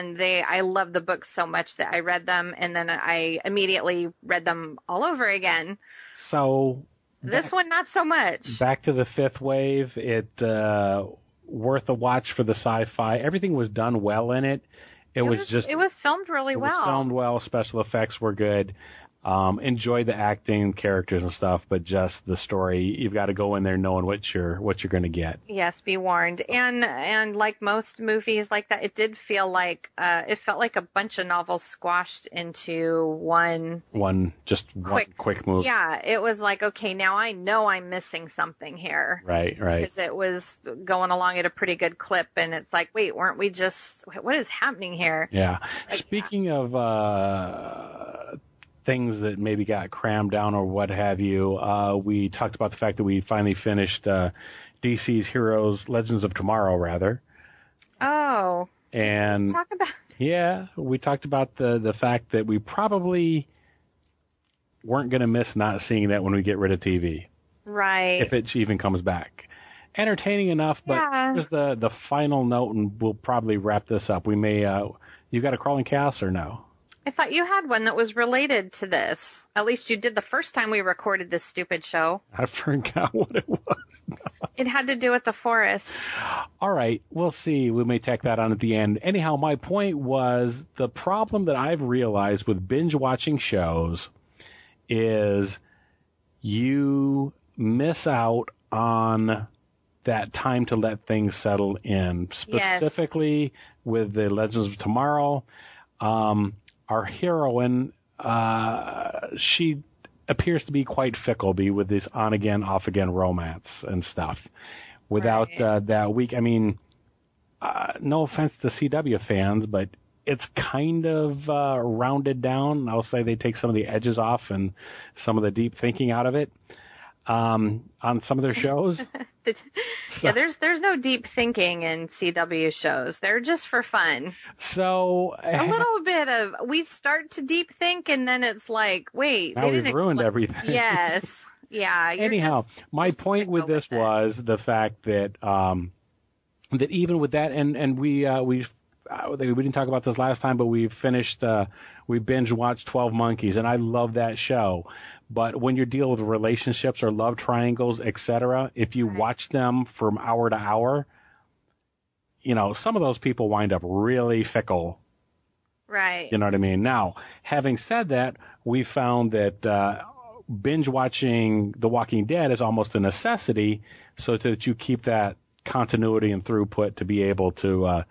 And I love the books so much that I read them, and then I immediately read them all over again. So this one, not so much. Back to the Fifth Wave, worth a watch for the sci-fi. Everything was done well in it. It was filmed really well. It was filmed well. Special effects were good. Enjoy the acting, characters and stuff, but just the story, you've got to go in there knowing what you're going to get. Yes, be warned. And like most movies like that, it did feel like it felt like a bunch of novels squashed into one quick move. Yeah, it was like, okay, now I know I'm missing something here. Right. Because it was going along at a pretty good clip, and it's like, wait, weren't we just? What is happening here? Yeah. Speaking of things that maybe got crammed down or what have you, we talked about the fact that we finally finished DC's Heroes Legends of Tomorrow, rather. Oh. And talk about yeah, we talked about the fact that we probably weren't going to miss not seeing that when we get rid of TV. Right. If it even comes back. Entertaining enough, but just the final note, and we'll probably wrap this up. We may, you got a crawling chaos or no? I thought you had one that was related to this. At least you did the first time we recorded this stupid show. I forgot what it was. It had to do with the forest. All right, we'll see. We may tack that on at the end. Anyhow, my point was the problem that I've realized with binge watching shows is you miss out on that time to let things settle in. Specifically with the Legends of Tomorrow, our heroine, she appears to be quite fickle, with this on-again, off-again romance and stuff. Without that week, I mean, no offense to CW fans, but it's kind of rounded down. I'll say they take some of the edges off and some of the deep thinking out of it on some of their shows. Yeah, there's no deep thinking in CW shows. They're just for fun. So a little bit of we start to deep think, and then it's like, wait, now we've ruined everything. Yes, yeah. Anyhow, my point with this was the fact that that even with that, and we didn't talk about this last time, but we finished we binge watched 12 Monkeys, and I love that show. But when you're dealing with relationships or love triangles, etc., if you watch them from hour to hour, some of those people wind up really fickle. Right. You know what I mean? Now, having said that, we found that binge watching The Walking Dead is almost a necessity so that you keep that continuity and throughput to be able to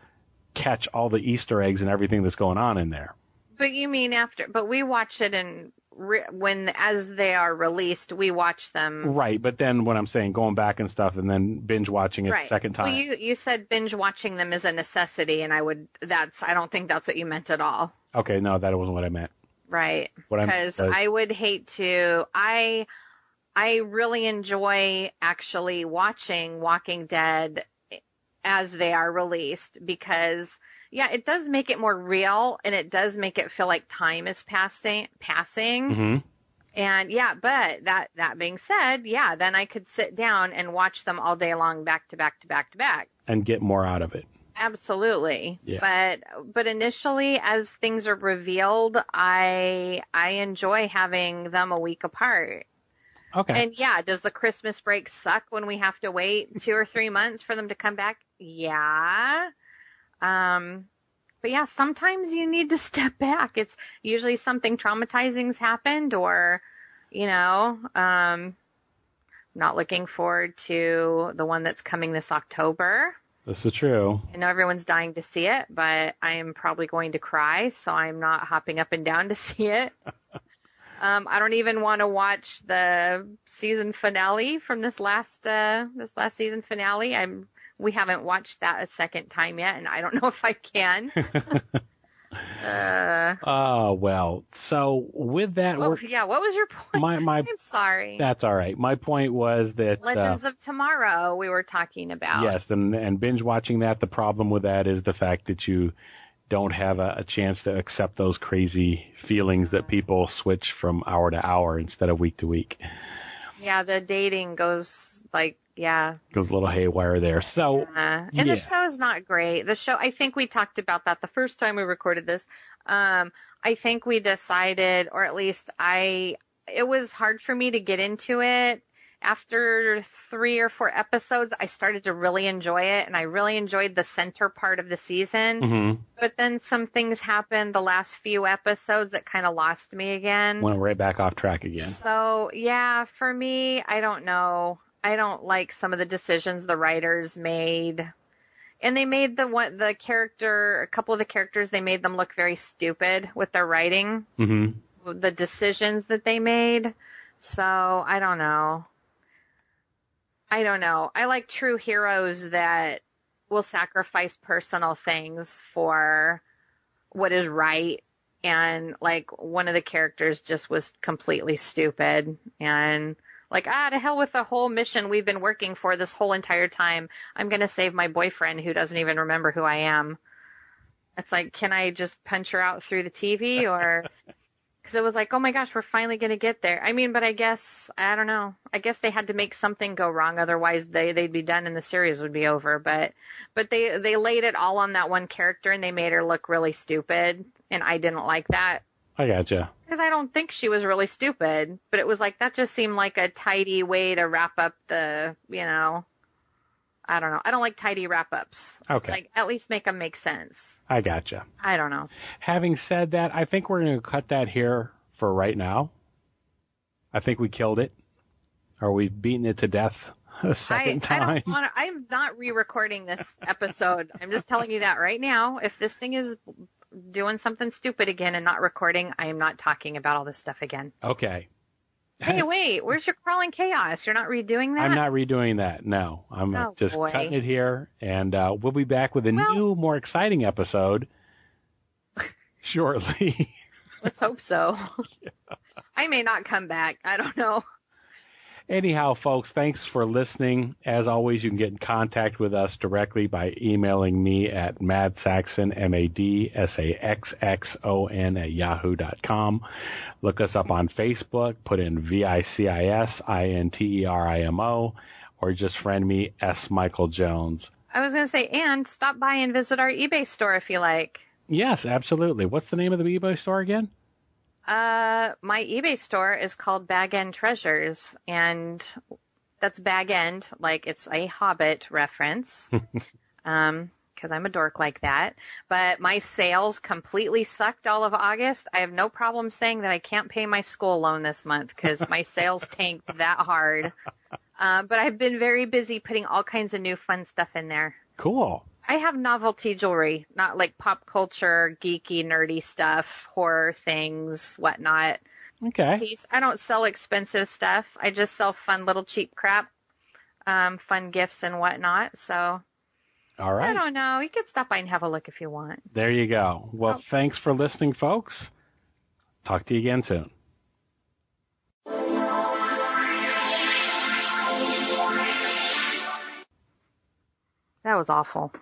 catch all the Easter eggs and everything that's going on in there. But you mean but we watch it as they are released, we watch them. Right, but then when I'm saying going back and stuff and then binge watching it the second time. Well, you said binge watching them is a necessity, and I don't think that's what you meant at all. Okay, no, that wasn't what I meant. Right, because I would hate to. I really enjoy actually watching Walking Dead as they are released because. Yeah, it does make it more real, and it does make it feel like time is passing. Mm-hmm. And yeah, but that being said, yeah, then I could sit down and watch them all day long, back to back to back to back, and get more out of it. Absolutely. Yeah. But initially, as things are revealed, I enjoy having them a week apart. Okay. And yeah, does the Christmas break suck when we have to wait 2 or 3 months for them to come back? Yeah. But yeah, sometimes you need to step back. It's usually something traumatizing's happened or, not looking forward to the one that's coming this October. This is true. I know everyone's dying to see it, but I am probably going to cry, so I'm not hopping up and down to see it. I don't even want to watch the season finale from this last season finale. We haven't watched that a second time yet, and I don't know if I can. Oh, well. So with that... what was your point? I'm sorry. That's all right. My point was that... Legends of Tomorrow we were talking about. Yes, and binge watching that, the problem with that is the fact that you don't have a chance to accept those crazy feelings that people switch from hour to hour instead of week to week. Yeah, the dating goes like Yeah. Goes a little haywire there. So, And yeah. the show is not great. The show, I think we talked about that the first time we recorded this. I think we decided, or at least it was hard for me to get into it. After 3 or 4 episodes, I started to really enjoy it, and I really enjoyed the center part of the season. Mm-hmm. But then some things happened the last few episodes that kind of lost me again. Went right back off track again. So, yeah, for me, I don't know. I don't like some of the decisions the writers made. And they made a couple of the characters, they made them look very stupid with their writing. Mm-hmm. The decisions that they made. So, I don't know. I like true heroes that will sacrifice personal things for what is right. And, like, one of the characters just was completely stupid. And, like, to hell with the whole mission we've been working for this whole entire time. I'm going to save my boyfriend who doesn't even remember who I am. It's like, can I just punch her out through the TV? Or... Because it was like, oh my gosh, we're finally going to get there. I mean, but I don't know. I guess they had to make something go wrong. Otherwise, they'd be done and the series would be over. But they laid it all on that one character and they made her look really stupid. And I didn't like that. I gotcha. Because I don't think she was really stupid. But it was like, that just seemed like a tidy way to wrap up I don't know. I don't like tidy wrap-ups. Okay. It's like, at least make them make sense. I gotcha. I don't know. Having said that, I think we're going to cut that here for right now. I think we killed it. Or we've beaten it to death a second time. I'm not re-recording this episode. I'm just telling you that right now. If this thing is doing something stupid again and not recording, I am not talking about all this stuff again. Okay. Hey, wait, where's your crawling chaos? You're not redoing that? I'm not redoing that, no. I'm just cutting it here, and we'll be back with a new, more exciting episode shortly. Let's hope so. Yeah. I may not come back. I don't know. Anyhow, folks, thanks for listening. As always, you can get in contact with us directly by emailing me at madsaxon, MADSAXXON @yahoo.com. Look us up on Facebook, put in VICISINTERIMO, or just friend me, S. Michael Jones. I was going to say, and stop by and visit our eBay store if you like. Yes, absolutely. What's the name of the eBay store again? My eBay store is called Bag End Treasures, and that's Bag End, like it's a Hobbit reference, because I'm a dork like that. But my sales completely sucked all of August. I have no problem saying that I can't pay my school loan this month because my sales tanked that hard. But I've been very busy putting all kinds of new fun stuff in there. Cool. I have novelty jewelry, not like pop culture, geeky, nerdy stuff, horror things, whatnot. Okay. I don't sell expensive stuff. I just sell fun little cheap crap, fun gifts and whatnot. So, all right. I don't know. You could stop by and have a look if you want. There you go. Well, Thanks for listening, folks. Talk to you again soon. That was awful.